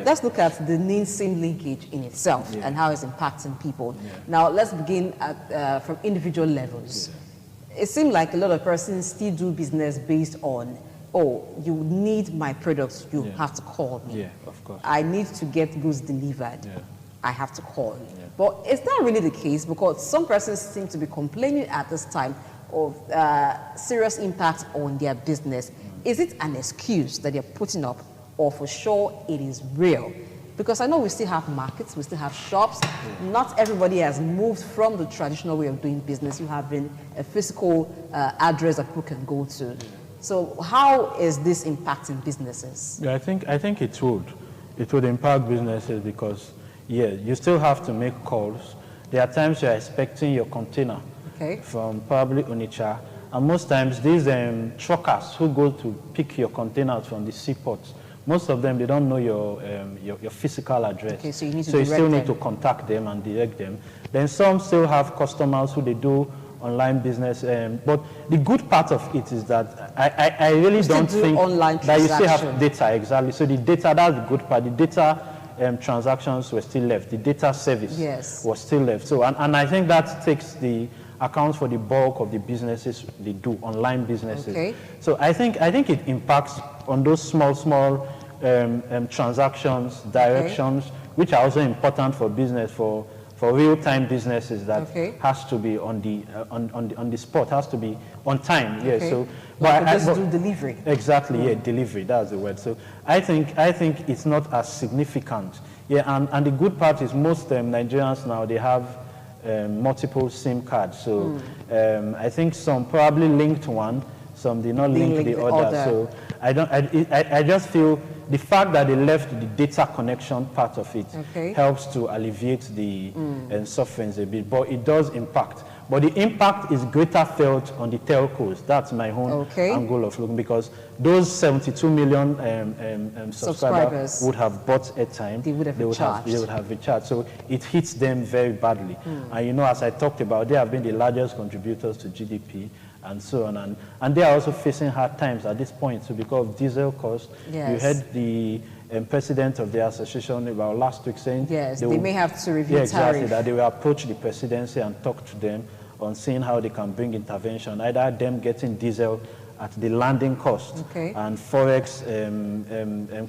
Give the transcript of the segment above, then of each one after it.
let's look at the NIN SIM linkage in itself and how it's impacting people. Now, let's begin at, from individual levels. It seems like a lot of persons still do business based on, oh, you need my products, you have to call me. Yeah, of course. I need to get goods delivered. I have to call. But it's not really the case, because some persons seem to be complaining at this time of serious impact on their business. Is it an excuse that they're putting up, or for sure it is real? Because I know we still have markets, we still have shops. Not everybody has moved from the traditional way of doing business. You have been a physical address that people can go to. So how is this impacting businesses? Yeah, I think it would impact businesses, because you still have to make calls. There are times you're expecting your container from probably Onitsha, and most times these truckers who go to pick your containers from the seaports, most of them, they don't know your physical address. Okay, so you need to so you still need them. to contact them and direct them. Then some still have customers who they do online business, but the good part of it is that I really don't think that you still have data. Exactly. So the data, that's the good part. The data transactions were still left. The data service was still left. So and I think that takes the accounts for the bulk of the businesses they do, online businesses. So I think it impacts on those small transactions, directions, which are also important for business, for real-time businesses, that has to be on the spot, has to be on time. So but just do delivery. Exactly, delivery, that's the word. So I think it's not as significant. And the good part is most Nigerians now, they have multiple SIM cards. So I think some probably linked one, some did not link the other. So I just feel the fact that they left the data connection part of it helps to alleviate the sufferings a bit, but it does impact. But the impact is greater felt on the telcos. That's my own angle of looking, because those 72 million subscribers would have bought airtime. They would have recharged. So it hits them very badly. And you know, as I talked about, they have been the largest contributors to GDP and so on. And they are also facing hard times at this point. So because of diesel cost, you heard the president of the association about last week saying they may have to review tariff. That they will approach the presidency and talk to them on seeing how they can bring intervention, either them getting diesel at the landing cost and forex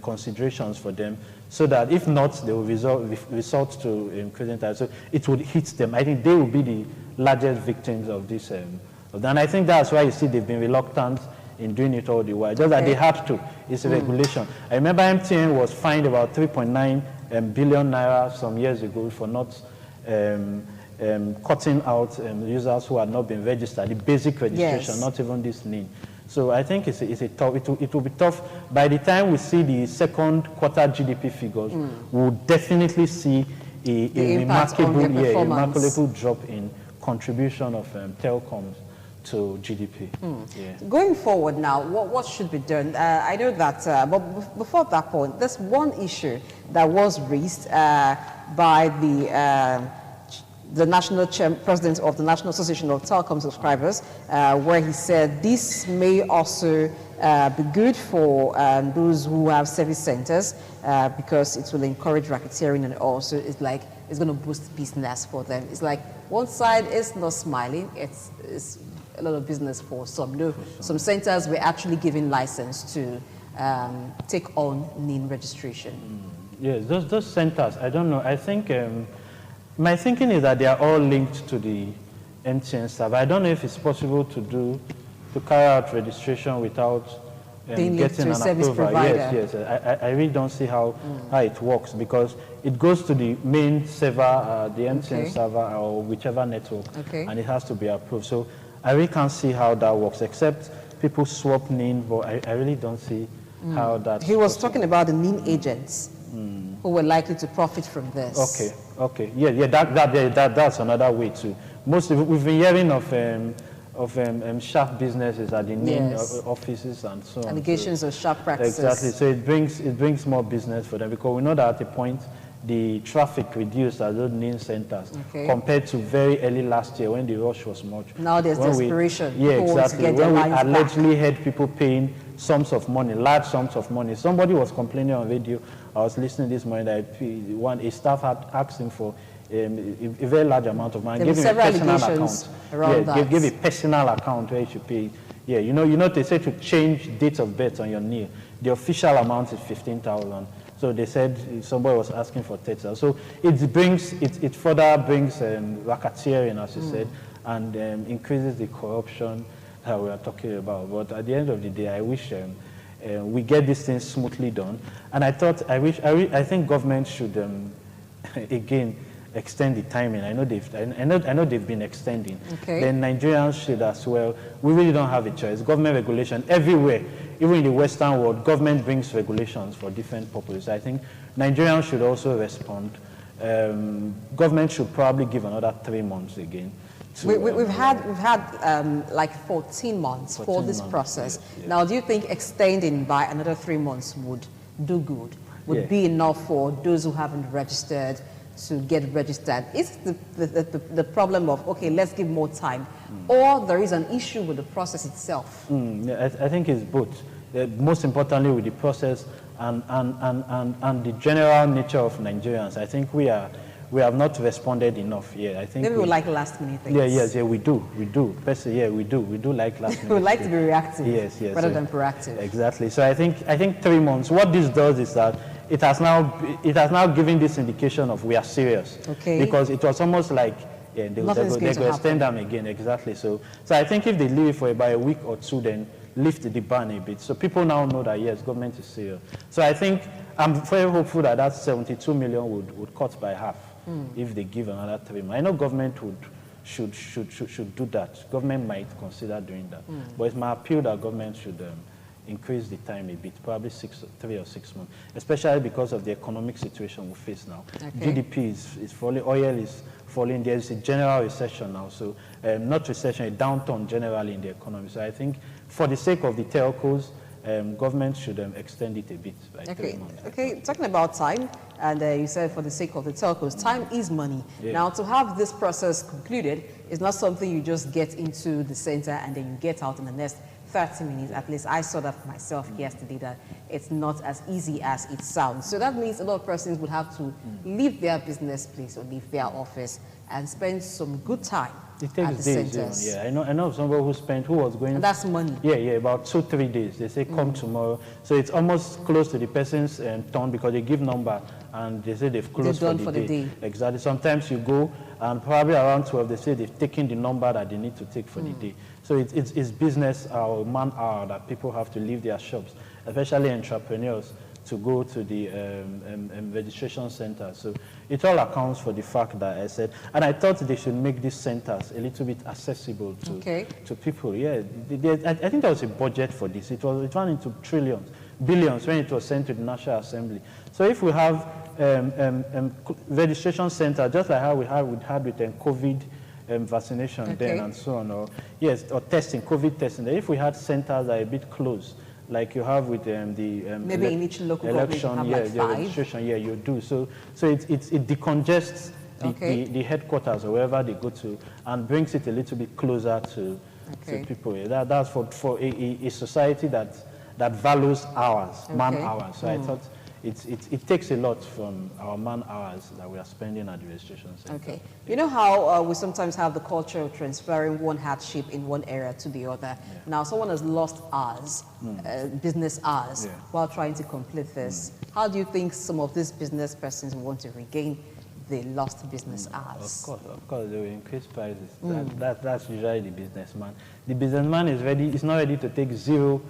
considerations for them, so that if not, they will resort to increasing tariff. So it would hit them. I think they will be the largest victims of this. And I think that's why you see they've been reluctant in doing it all the while. Just that they had to. It's a regulation. I remember MTN was fined about 3.9 billion naira some years ago for not cutting out users who had not been registered, the basic registration, not even this NIN. So I think it's a tough, it will be tough. By the time we see the second quarter GDP figures, we'll definitely see a remarkable drop in contribution of telecoms to GDP. Going forward now, what should be done? I know that, but before that point, there's one issue that was raised by the national president of the National Association of Telecom Subscribers, where he said this may also be good for those who have service centers, because it will encourage racketeering, and also it's going to boost business for them. It's like one side is not smiling, it's a lot of business for some. No, some centers were actually given license to take on NIN registration. Yes, those centers, I don't know. I think my thinking is that they are all linked to the MTN stuff. I don't know if it's possible to carry out registration without getting an approval. Yes. I really don't see how it works, because it goes to the main server, the MTN server or whichever network, and it has to be approved. So I really can't see how that works, except people swap NIN, but I really don't see how that. He was talking about the NIN agents who were likely to profit from this. Okay. That's another way too. We've been hearing of sharp businesses at the NIN offices and so on. Allegations of sharp practices. Exactly. So it brings more business for them, because we know that at a point the traffic reduced at those NIN centers compared to very early last year when the rush was much. Now there's desperation. Exactly. When we allegedly had people paying sums of money, large sums of money. Somebody was complaining on radio. I was listening this morning that a staff had asked him for a very large amount of money. There Give him a personal allegations account. Around that. Give a personal account where you should pay. Yeah, you know, they say to change date of birth on your NIN. The official amount is 15,000. So they said somebody was asking for 30,000. So it further brings racketeering, as you said, and increases the corruption that we are talking about. But at the end of the day, I wish we get these things smoothly done. And I think government should again extend the timing. I know they've been extending. Okay. Then Nigerians should as well. We really don't have a choice. Government regulation everywhere, even in the Western world, government brings regulations for different purposes. I think Nigerians should also respond. Government should probably give another 3 months again. We've had like 14 months for this process. Yes. Now, do you think extending by another 3 months would do good? Would be enough for those who haven't registered to get registered? Is the problem of, okay, let's give more time, or there is an issue with the process itself? I think it's both. Most importantly, with the process and the general nature of Nigerians, I think we have not responded enough. Yeah, I think maybe we like last minute things. Yes, we do. Personally, we do like last minute. We like to be reactive, yes, rather than proactive. Exactly. So I think 3 months. What this does is that it has now given this indication of we are serious. Okay. Because it was almost like they go extend them again. Exactly. So I think if they leave it for about a week or two, then lift the ban a bit. So people now know that yes, government is serious. So I think I'm very hopeful that 72 million would cut by half if they give another 3 months. I know government should do that. Government might consider doing that. But it's my appeal that government should increase the time a bit, probably 3 or 6 months, especially because of the economic situation we face now. Okay. GDP is falling, oil is falling, there's a general recession now, so not recession, a downturn generally in the economy. So I think for the sake of the telcos, government should extend it a bit by 3 months. Okay, talking about time, and you said for the sake of the telcos, time is money. Yeah. Now, to have this process concluded is not something you just get into the center and then you get out in the next 30 minutes. At least I saw that for myself yesterday, that it's not as easy as it sounds. So that means a lot of persons would have to leave their business place or leave their office and spend some good time It takes at the days, centers. yeah. I know somebody who was going. And that's money. Yeah, about 2-3 days. They say come tomorrow, so it's almost close to the person's turn because they give number and they say they've closed for the day. Exactly. Sometimes you go and probably around 12 they say they've taken the number that they need to take for the day. So it's business hour, man hour that people have to leave their shops, especially entrepreneurs, to go to the registration center. So it all accounts for the fact that I said, and I thought they should make these centers a little bit accessible to people. Yeah, I think there was a budget for this. It ran into trillions, billions when it was sent to the National Assembly. So if we have registration center, just like how we had with COVID vaccination then and so on, or testing, COVID testing, if we had centers that are a bit close, like you have with maybe in each local election, government you have like 5. Registration, you do. So it decongest the headquarters or wherever they go to and brings it a little bit closer to people. That's for a society that values hours, man hours. So I thought it takes a lot from our man hours that we are spending at the registration center. Okay. You know how we sometimes have the culture of transferring one hardship in one area to the other. Yeah. Now, someone has lost hours, business hours, while trying to complete this. How do you think some of these business persons want to regain the lost business hours? Of course, they will increase prices. That's usually the businessman. The businessman is not ready to take zero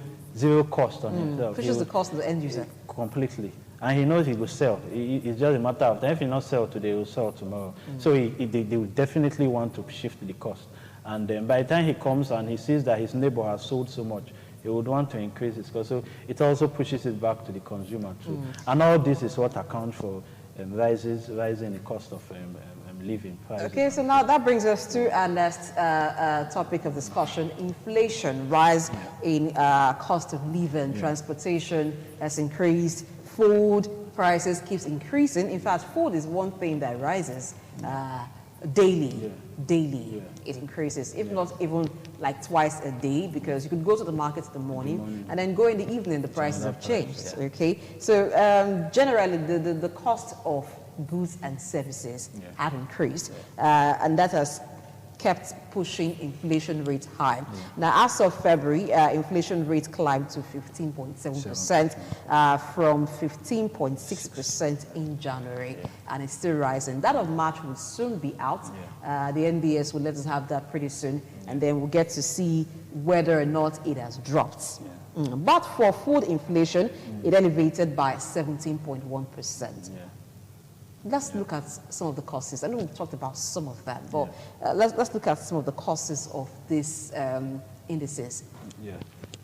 cost on himself. Which is the cost of the end user? Completely. And he knows he will sell. It's just a matter of time. If he not sell today, he will sell tomorrow. So they will definitely want to shift the cost. And then by the time he comes and he sees that his neighbor has sold so much, he would want to increase his cost. So it also pushes it back to the consumer too. And all this is what accounts for rising the cost of living prices. Okay, so now that brings us to our next topic of discussion: inflation, rise in cost of living, transportation has increased, food prices keeps increasing. In fact, food is one thing that rises daily, it increases. If not even like twice a day, because you could go to the market in the morning and then go in the evening, the prices have changed. Okay, so generally the cost of goods and services have increased, and that has kept pushing inflation rates high. Now, as of February, inflation rate climbed to 15.7% from 15.6% in January, and it's still rising. That of March will soon be out. The NBS will let us have that pretty soon, and then we'll get to see whether or not it has dropped. But for food inflation, it elevated by 17.1%. Let's look at some of the causes. I know we've talked about some of them, but let's look at some of the causes of these indices.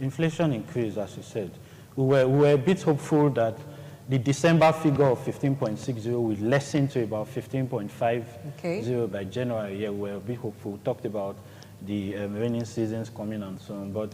Inflation increased, as you said. We were a bit hopeful that the December figure of 15.60 will lessen to about 15.50 by January. We were a bit hopeful. We talked about the rainy seasons coming and so on, but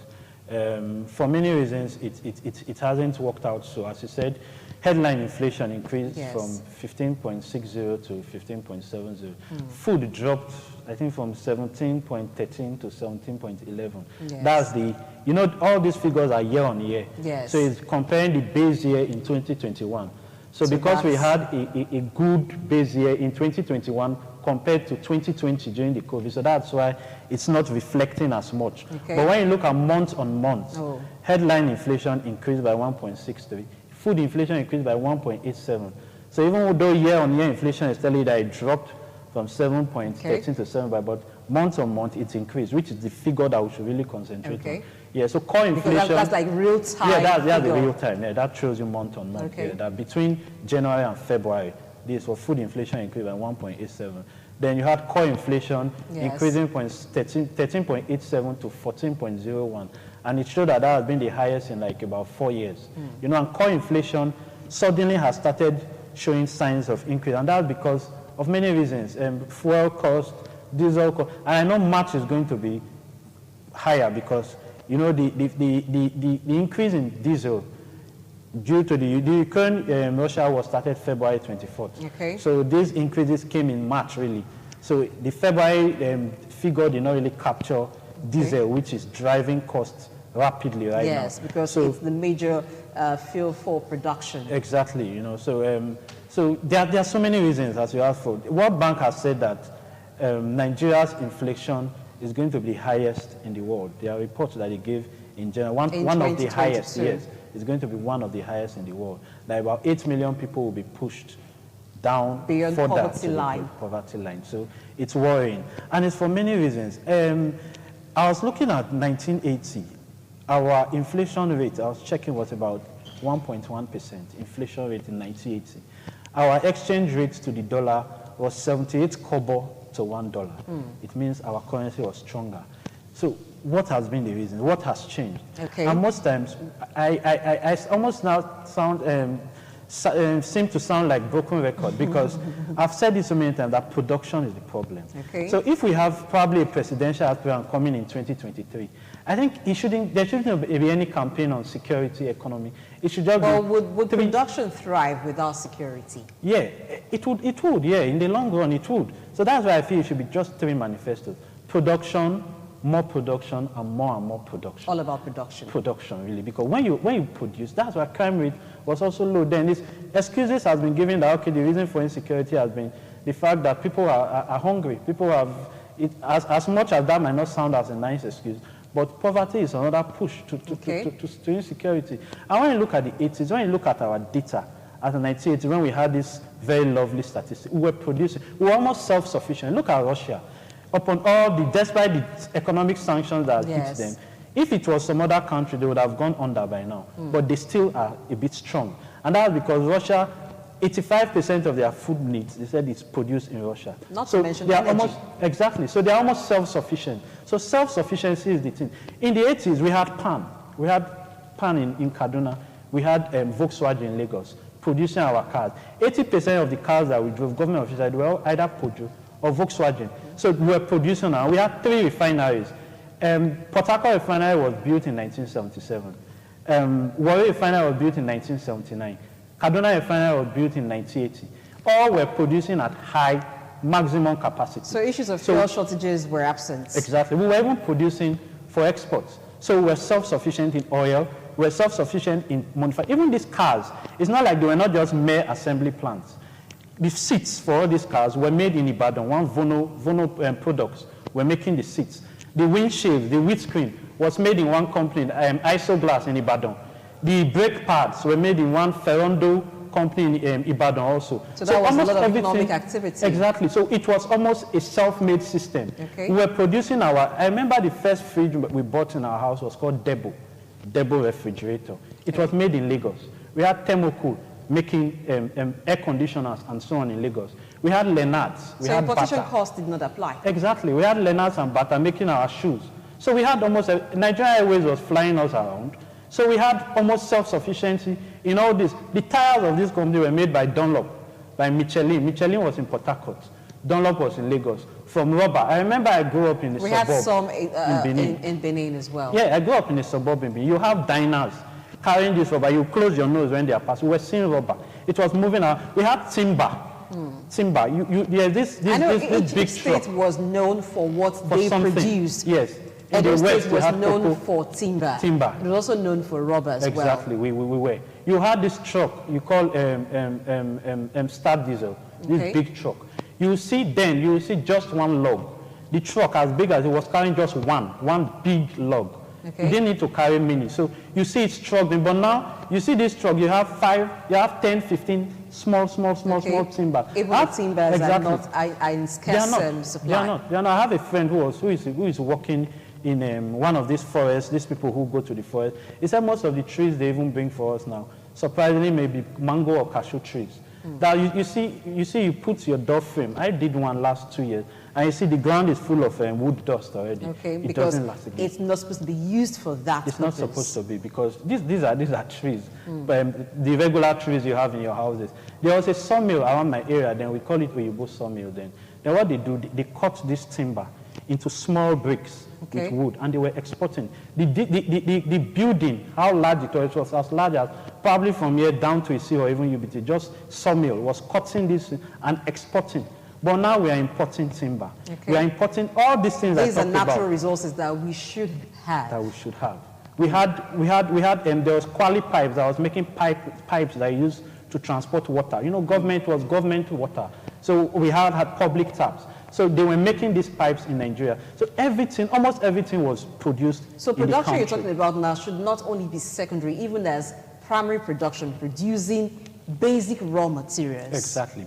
for many reasons, it hasn't worked out. So, as you said, headline inflation increased from 15.60 to 15.70. Food dropped, I think, from 17.13 to 17.11. That's the, you know, all these figures are year on year. So it's comparing the base year in 2021. So because we had a good base year in 2021 compared to 2020 during the COVID, so that's why it's not reflecting as much. But when you look at month on month, headline inflation increased by 1.63. Food inflation increased by 1.87. So even though year-on-year inflation is telling you that it dropped from 7.13 to 7, but month-on-month it's increased, which is the figure that we should really concentrate on. So core inflation. Because that's like real time. That's the real time. That shows you month-on-month. That between January and February, this was food inflation increased by 1.87. Then you had core inflation increasing from 13.87 to 14.01. And it showed that has been the highest in like about 4 years. You know, and core inflation suddenly has started showing signs of increase. And that's because of many reasons. Fuel cost, diesel cost. And I know March is going to be higher because, you know, the increase in diesel due to the Ukraine-Russia war started February 24th. So these increases came in March, really. So the February figure did not really capture diesel, which is driving costs rapidly right now. Because it's the major fuel for production. Exactly, you know. So so there are so many reasons, as you asked for. World Bank has said that Nigeria's inflation is going to be the highest in the world. There are reports that they gave in general. One of the highest, it's going to be one of the highest in the world. Like about 8 million people will be pushed down beyond poverty line. So it's worrying. And it's for many reasons. I was looking at 1980. Our inflation rate, I was checking, was about 1.1% inflation rate in 1980. Our exchange rate to the dollar was 78 kobo to $1. It means our currency was stronger. So what has been the reason? What has changed? And most times, I almost now seem to sound like broken record because I've said this so many times that production is the problem. So if we have probably a presidential aspirant coming in 2023, I think there shouldn't be any campaign on security, economy. It should just be... Would production thrive without security? It would, in the long run it would. So that's why I feel it should be just 3 manifestos. Production, more production, and more production. All about production. Production, really, because when you produce, that's why crime rate was also low. Then these excuses has been given that, okay, the reason for insecurity has been the fact that people are hungry. People have, as much as that might not sound as a nice excuse, but poverty is another push to insecurity. And when you look at the 80s, when you look at our data, at the 1980s, when we had this very lovely statistic, we were almost self-sufficient. Look at Russia. Upon despite the economic sanctions that hit them, if it was some other country, they would have gone under by now. But they still are a bit strong. And that's because Russia, 85% of their food needs, they said, it's produced in Russia. Not to mention energy. So they're almost self-sufficient. So self-sufficiency is the thing. In the 80s, we had PAN. We had PAN in Kaduna. We had Volkswagen in Lagos producing our cars. 80% of the cars that we drove, government officials, were either Peugeot or Volkswagen. So we were producing now. We had 3 refineries. Port Harcourt refinery was built in 1977. Warri refinery was built in 1979. Kaduna refinery was built in 1980. All were producing at high maximum capacity. So issues of fuel shortages were absent. Exactly. We were even producing for exports. So we were self-sufficient in oil, we were self-sufficient in manufacturing. Even these cars, it's not like they were not just mere assembly plants. The seats for all these cars were made in Ibadan. One Vono products were making the seats. The windshield, the windscreen was made in one company, Isoglass in Ibadan. The brake pads were made in one Ferrondo company in Ibadan also. So that was a lot of economic activity. Exactly. So it was almost a self-made system. Okay. We were producing I remember the first fridge we bought in our house was called Debo refrigerator. It was made in Lagos. We had Thermocool making air conditioners and so on in Lagos. We had Leonards. So importation cost did not apply. Exactly. We had Leonards and Bata making our shoes. So we had almost, Nigeria Airways was flying us around. So we had almost self-sufficiency in all this. The tires of this company were made by Dunlop, by Michelin. Michelin was in Port Harcourt. Dunlop was in Lagos. From rubber. I remember I grew up in the suburb. We had some in Benin as well. Yeah, I grew up in a suburb in Benin. You have diners carrying this rubber. You close your nose when they are passing. We were seeing rubber. It was moving out. We had timber. Timber. This big state truck was known for what they produced. Yes. Edo State was known for timber. Timber. It was also known for rubber as well. Exactly. We were. You had this truck you call Star Diesel. This big truck. You see just one log. The truck as big as it was carrying just one big log. Okay. You didn't need to carry many. So you see it's struggling, but now you see this truck, you have 10, 15 small timbers. Even the timbers are in scarce supply. They are not. I have a friend who is working in one of these forests, these people who go to the forest. He said most of the trees they even bring for us now, surprisingly, maybe mango or cashew trees. That you put your door frame. I did one last 2 years, and you see the ground is full of wood dust already. Okay, it because doesn't last again. It's not supposed to be used for that. It's not supposed to be, because these are trees. But the regular trees you have in your houses. There was a sawmill around my area. Then we call it Oyibo sawmill. Then what they do, they cut this timber into small bricks with wood, and they were exporting. The building, how large it was as large as probably from here down to Isi or even UBT, just sawmill was cutting this and exporting. But now we are importing timber. We are importing all these things. These are natural resources that we should have. We had there was quality pipes that was making pipes that are used to transport water. You know, government water. So we had public taps. So they were making these pipes in Nigeria. So almost everything was produced. So production you're talking about now should not only be secondary, even as primary production, producing basic raw materials. Exactly,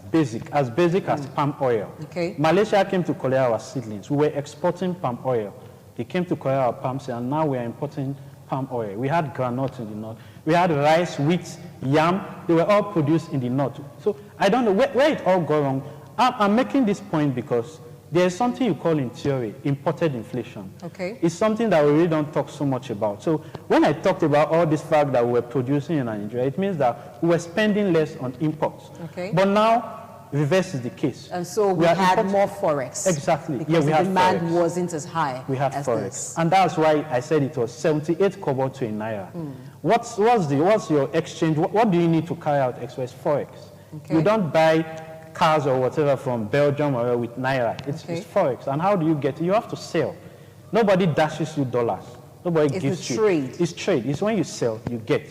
as basic as palm oil. Okay. Malaysia came to collect our seedlings. We were exporting palm oil. They came to collect our palm seed, and now we are importing palm oil. We had groundnut in the north. We had rice, wheat, yam. They were all produced in the north. So I don't know where it all got wrong. I'm making this point because there is something you call in theory imported inflation. Okay. It's something that we really don't talk so much about. So when I talked about all this fact that we were producing in Nigeria, it means that we were spending less on imports. Okay. But now, reverse is the case. And so we had more forex. Exactly. Because we the had demand forex. wasn't as high. We had as forex. this. And that's why I said it was 78 kobo to a naira. What's your exchange? What do you need to carry out express forex? Okay. You don't buy cars or whatever from Belgium or with naira. It's forex. And how do you get it? You have to sell. Nobody dashes you dollars. Nobody gives you. It's trade. It's when you sell, you get.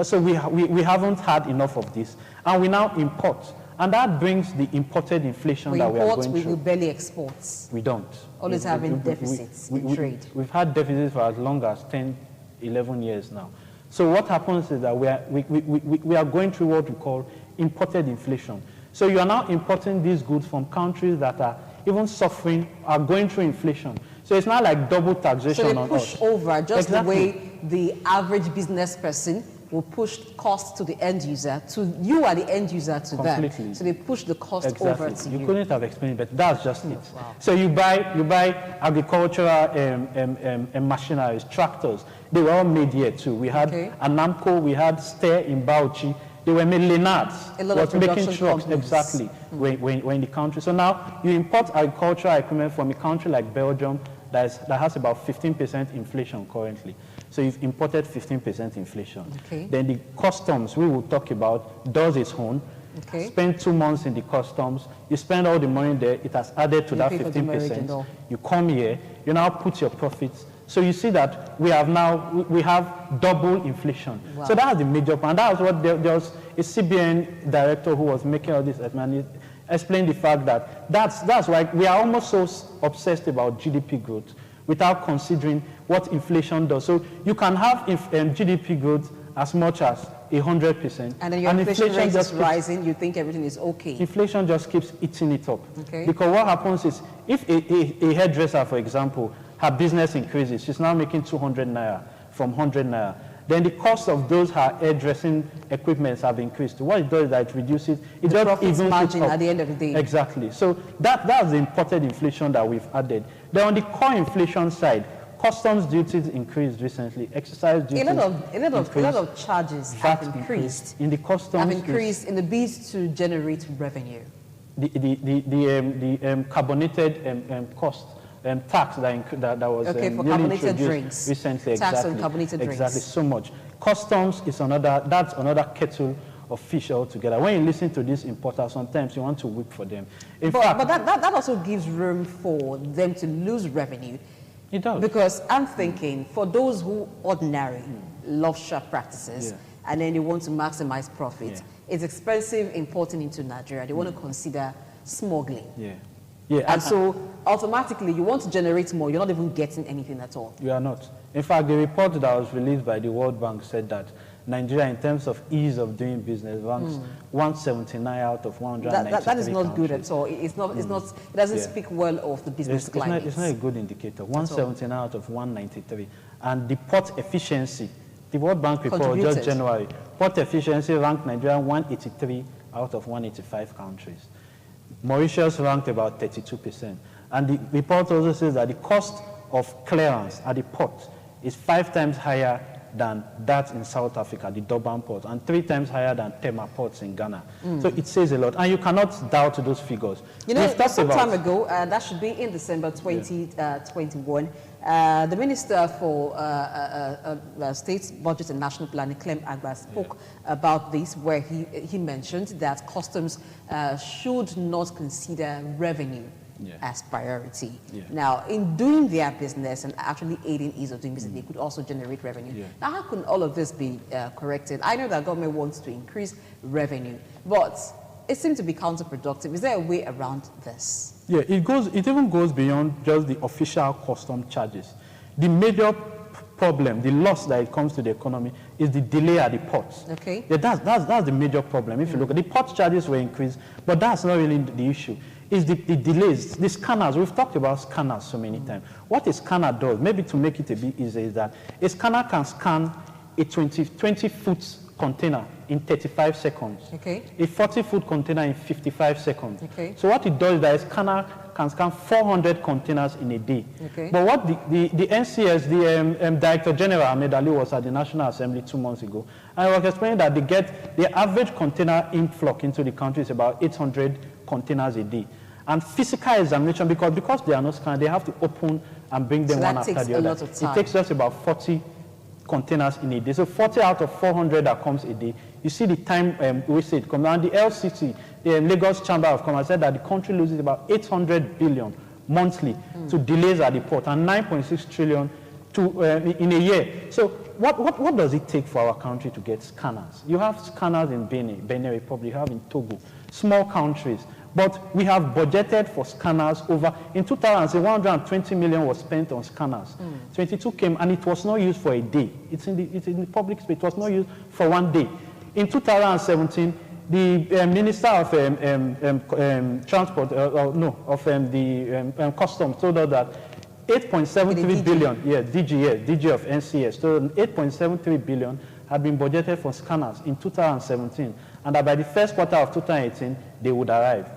So we haven't had enough of this, and we now import, and that brings the imported inflation that we are going through. We barely export. We don't. Always having deficits in trade. We've had deficits for as long as 10, 11 years now. So what happens is that we are going through what we call imported inflation. So you are now importing these goods from countries that are even suffering, are going through inflation. So it's not like double taxation on us. So they push over just the way the average business person will push costs to the end user, to you are the end user to them. So they push the cost over to you. You couldn't have explained it, but that's just it. Wow. So you buy agricultural machineries, tractors. They were all made here too. We had Anamco, we had Stair in Bauchi. They were made Leonards, was making trucks, when in the country. So now you import agricultural equipment from a country like Belgium that has about 15% inflation currently. So you've imported 15% inflation. Okay. Then the customs we will talk about does its own. Okay. spend 2 months in the customs, you spend all the money there, it has added to that pay for the marriage and 15%. all. You come here, you now put your profits. So you see that we have double inflation. Wow. So that's the major point. That was what there was a CBN director who was making all this, and he explained the fact that that's why we are almost so obsessed about GDP growth without considering what inflation does. So you can have GDP growth as much as 100%. And then your inflation rate just is rising, you think everything is okay. Inflation just keeps eating it up. Okay. Because what happens is, if a hairdresser, for example, her business increases, she's now making 200 naira from 100 naira, then the cost of those her hairdressing equipments have increased. What it does is that it reduces, it The just profit evens margin it up. at the end of the day. Exactly. So that's the imported inflation that we've added. Then on the core inflation side, customs duties increased recently, exercise duties A lot of charges VAT have increased. In the customs, Have increased in the bid to generate revenue. The carbonated cost tax that was Okay, for newly carbonated introduced drinks. recently. Tax Exactly, on carbonated drinks. exactly, so much. Customs is that's another kettle of fish altogether. When you listen to these importers, sometimes you want to weep for them. In fact, But that also gives room for them to lose revenue. it does. Because I'm thinking, for those who ordinarily love sharp practices, and then they want to maximize profit, it's expensive importing into Nigeria. They want to consider smuggling. And so automatically you want to generate more, you're not even getting anything at all. You are not. In fact, the report that was released by the World Bank said that Nigeria, in terms of ease of doing business, ranks 179 out of 193 That is not countries. good at all. It's not. It doesn't speak well of the business climate. It's not a good indicator. 179 out of 193. And the port efficiency, the World Bank report just January, port efficiency ranked Nigeria 183 out of 185 countries. Mauritius ranked about 32%. And the report also says that the cost of clearance at the port is 5 times higher than that in South Africa, the Durban port, and 3 times higher than Tema ports in Ghana. So it says a lot, and you cannot doubt those figures. You know, some time ago, that should be in December 2021, the Minister for State Budget and National Planning, Clem Agba, spoke about this, where he mentioned that customs should not consider revenue as priority. Now, in doing their business and actually aiding ease of doing business, they could also generate revenue. Now, how can all of this be corrected? I know that government wants to increase revenue, but it seems to be counterproductive. Is there a way around this? Yeah, it even goes beyond just the official custom charges. The major problem, the loss that it comes to the economy, is the delay at the ports. Okay. Yeah, that's the major problem. If you look at the port charges were increased, but that's not really the issue. Is the delays, the scanners. We've talked about scanners so many times. What a scanner does, maybe to make it a bit easier, is that a scanner can scan a 20-foot container in 35 seconds. Okay. A 40-foot container in 55 seconds. Okay. So what it does is that a scanner can scan 400 containers in a day. Okay. But what the NCS, the Director General Ahmed Ali was at the National Assembly 2 months ago, and I was explaining that the average container influx into the country is about 800 containers a day. And physical examination, because they are not scanned, they have to open and bring them one after the other. So that takes a lot of time. It takes just about 40 containers in a day. So 40 out of 400 that comes a day. You see the time we say it comes. And the LCC, the Lagos Chamber of Commerce, said that the country loses about 800 billion monthly to delays at the port and 9.6 trillion in a year. So what does it take for our country to get scanners? You have scanners in Benin Republic, you have in Togo, small countries. But we have budgeted for scanners over, in 2000, 120 million was spent on scanners. 22 came and it was not used for a day. It's in the public space, it was not used for 1 day. In 2017, the Minister of Transport, Customs told us that 8.73 billion, DG of NCS, so 8.73 billion had been budgeted for scanners in 2017, and that by the first quarter of 2018, they would arrive.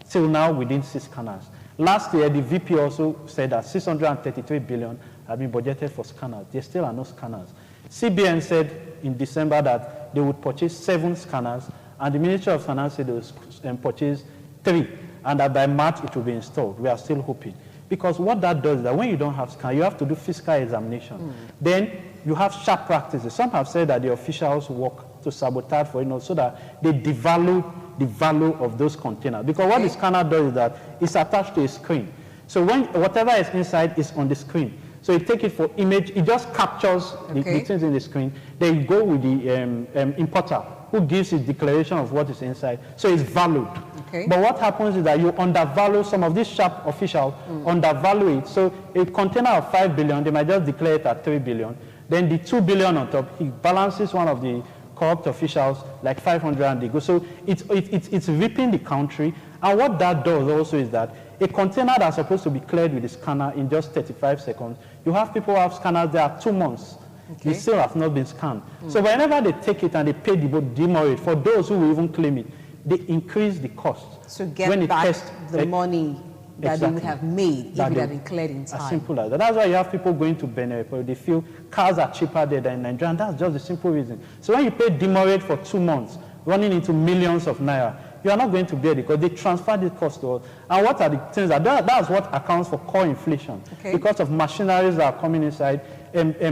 Till now, we didn't see scanners. Last year, the VP also said that 633 billion had been budgeted for scanners. There still are no scanners. CBN said in December that they would purchase 7 scanners, and the Ministry of Finance said they would purchase 3, and that by March it will be installed. We are still hoping. Because what that does is that when you don't have scanners, you have to do physical examination. Then you have sharp practices. Some have said that the officials work to sabotage, so that they devalue the value of those containers. Because what the scanner does is that it's attached to a screen. So when whatever is inside is on the screen. So you take it for image, it just captures the things in the screen. Then you go with the importer who gives his declaration of what is inside. So it's valued. But what happens is that you undervalue, some of these sharp officials undervalue it. So a container of 5 billion, they might just declare it at 3 billion. Then the 2 billion on top, he balances one of the corrupt officials like 500 and they go. So it's ripping the country. And what that does also is that a container that's supposed to be cleared with a scanner in just 35 seconds, you have people who have scanners there 2 months. They still have not been scanned. So whenever they take it and they pay the demurrage, for those who will even claim it, they increase the cost. So get back the money that they would have made if it had been cleared in time. As simple as that. That's why you have people going to Benin, but they feel cars are cheaper there than in Nigeria, and that's just the simple reason. So when you pay demurrage for 2 months, running into millions of naira, you are not going to bear it because they transfer the cost to us. And what are the things that's what accounts for core inflation? Because of machineries that are coming inside,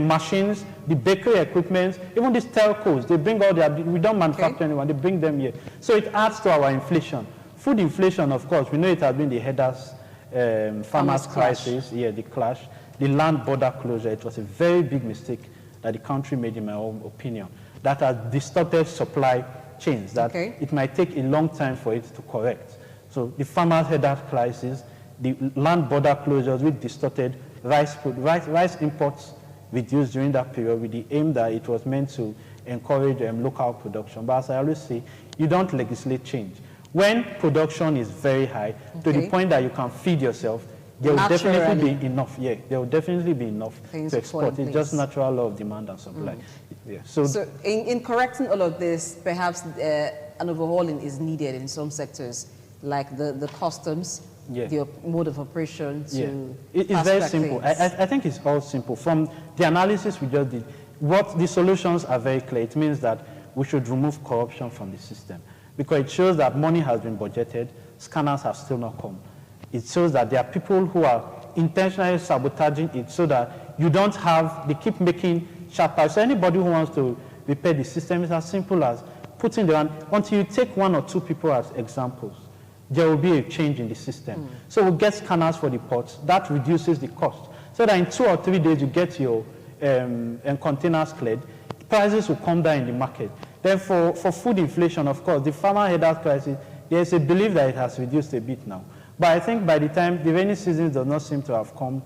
machines, the bakery equipment, even these telcos, they bring all their, we don't manufacture anyone, they bring them here. So it adds to our inflation. Food inflation, of course, we know it has been the headers, farmers crisis, the clash, the land border closure. It was a very big mistake that the country made, in my own opinion, that has distorted supply chains, that it might take a long time for it to correct. So the farmers header crisis, the land border closures with distorted rice imports reduced during that period with the aim that it was meant to encourage local production. But as I always say, you don't legislate change. When production is very high, to the point that you can feed yourself, there will definitely be enough. There will definitely be enough to export. It's just natural law of demand and supply. So in correcting all of this, perhaps an overhauling is needed in some sectors, like the customs, the mode of operation to It's very simple. I think it's all simple. From the analysis we just did, what the solutions are very clear. It means that we should remove corruption from the system, because it shows that money has been budgeted, scanners have still not come. It shows that there are people who are intentionally sabotaging it so that you don't have, they keep making sharp prices. So anybody who wants to repair the system is as simple as putting the hand, until you take 1 or 2 people as examples, there will be a change in the system. So we'll get scanners for the ports, that reduces the cost. So that in 2 or 3 days you get your containers cleared, prices will come down in the market. Then for food inflation, of course, the farmer header crisis, there's a belief that it has reduced a bit now. But I think by the time the rainy season does not seem to have come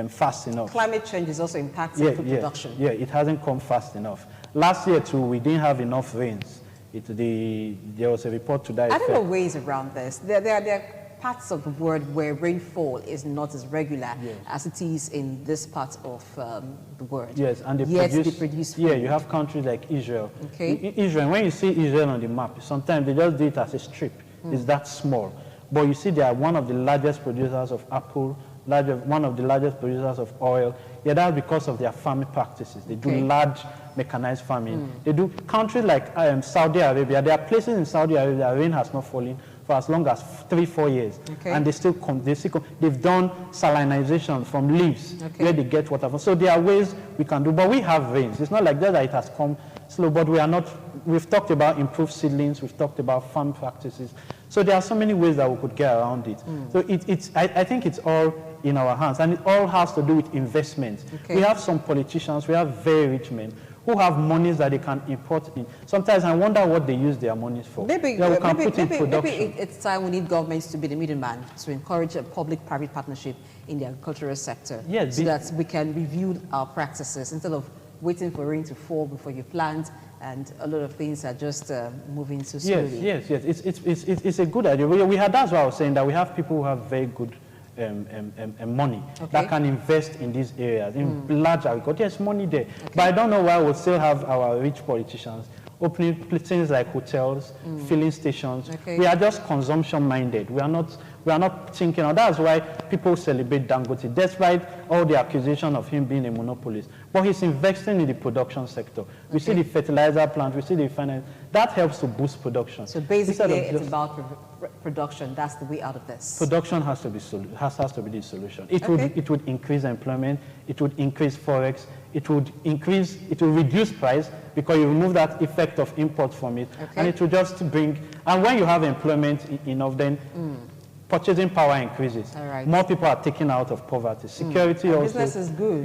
fast enough. Climate change is also impacting food production. It hasn't come fast enough. Last year too, we didn't have enough rains. There was a report to that effect. I don't know ways around this. There are parts of the world where rainfall is not as regular as it is in this part of the world. Yes, and they produce food. You have countries like Israel. Israel, when you see Israel on the map, sometimes they just do it as a strip. It's that small. But you see they are one of the largest producers of apple, one of the largest producers of oil. That's because of their farming practices. They do large mechanized farming. They do countries like Saudi Arabia. There are places in Saudi Arabia rain has not fallen for as long as 3-4 years, and they've done salinization from leaves where they get water from. So there are ways we can do, but we have rains. It's not like that it has come slow, but we are not. We've talked about improved seedlings. We've talked about farm practices. So there are so many ways that we could get around it. So I think it's all in our hands, and it all has to do with investment. We have some politicians, we have very rich men who have monies that they can import in. Sometimes I wonder what they use their monies for. Maybe it's time we need governments to be the middleman to encourage a public-private partnership in the agricultural sector, so that we can review our practices instead of waiting for rain to fall before you plant, and a lot of things are just moving too slowly. Yes. It's a good idea. That's why I was saying that we have people who have very good money that can invest in these areas, in large agriculture. There's money there. But I don't know why we still have our rich politicians opening things like hotels, filling stations. We are just consumption minded. We are not We are not thinking, and that's why people celebrate Dangote, despite all the accusation of him being a monopolist. But he's investing in the production sector. We see the fertilizer plant, we see the finance. That helps to boost production. So basically, it's about production. That's the way out of this. Production has to be has to be the solution. It would increase employment. It would increase forex. It would reduce price because you remove that effect of import from it, and it will just bring. And when you have employment enough, then purchasing power increases. More people are taken out of poverty. Security also is good.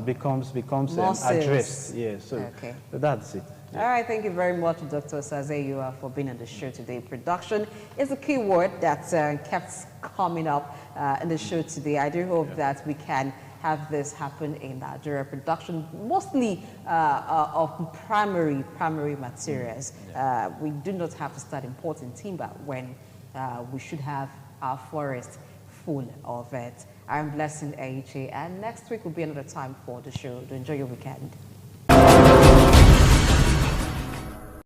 becomes addressed. Yeah, so that's it. All right, thank you very much, Dr. Osazeyua, for being on the show today. Production is a key word that kept coming up in the show today. I do hope that we can have this happen in Nigeria. Production mostly of primary materials. We do not have to start importing timber when we should have our forest full of it. I'm Blessing AJ, and next week will be another time for the show. Enjoy your weekend.